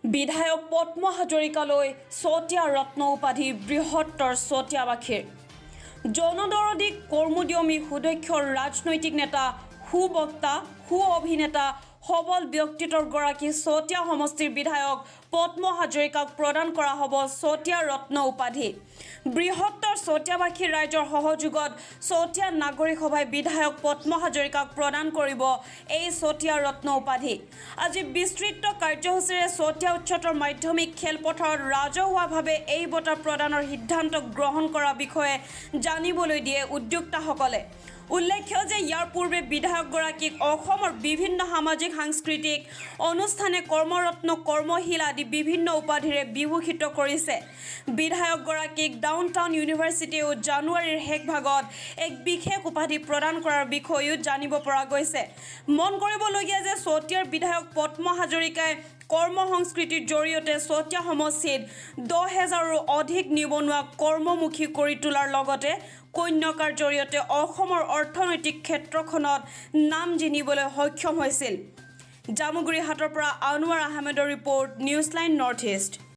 বিধায়ক পদ্ম হাজৰিকালৈ চতিয়া ৰত্ন উপাধি বৃহত্তৰ চতিয়াবাসীৰ জনদৰদী কৰ্মোদ্যমী সুদক্ষ ৰাজনৈতিক নেতা সুবক্তা সু অভিনেতা সবল ব্যক্তিত্বৰ গৰাকী চতিয়া সমষ্টিৰ বিধায়ক পদ্ম হাজৰিকাক প্ৰদান কৰা হ'ব চতিয়া ৰত্ন উপাধি বৃহত্তৰ চতিয়াবাসী ৰাইজৰ সহযোগত চতিয়া নাগৰিক সভাই বিধায়ক পদ্ম হাজৰিকাক প্ৰদান কৰিব এই চতিয়া ৰত্ন উপাধি আজি বিস্তৃত কাৰ্যসূচীৰে চতিয়া উচ্চতৰ মাধ্যমিক খেলপথাৰত ৰাজহুৱাভাৱে এই বঁটা প্ৰদানৰ সিদ্ধান্ত গ্ৰহণ কৰা বিষয়ে জানিবলৈ দিয়ে উদ্যোক্তাসকলে উল্লেখ্য যে ইয়াৰ পূৰ্বে বিধায়কগৰাকীক অসমৰ বিভিন্ন সামাজিক সাংস্কৃতিক অনুষ্ঠানে কৰ্মৰত্ন কৰ্মশীল আদি বিভিন্ন উপাধিৰে বিভূষিত কৰিছে বিধায়কগৰাকীক ডাউনটাউন ইউনিভাৰ্চিটিও জানুৱাৰীৰ শেষ ভাগত এক বিশেষ উপাধি প্ৰদান কৰাৰ বিষয়েও জানিব পৰা গৈছে মন কৰিবলগীয়া যে চতিয়াৰ বিধায়ক পদ্ম হাজৰিকাই কৰ্ম সংস্কৃতিৰ জৰিয়তে চতিয়া সমষ্টিত 10,000ৰো অধিক নিবনুৱা কৰ্মমুখী কৰি তোলাৰ লগতে কন্যাকাৰ জৰিয়তে অসমৰ অৰ্থনৈতিক ক্ষেত্ৰখনত নাম জিনিবলৈ সক্ষম হৈছিল জামুগুৰি হাটৰ পৰা আনোৱাৰ আহমেদৰ report news line north east.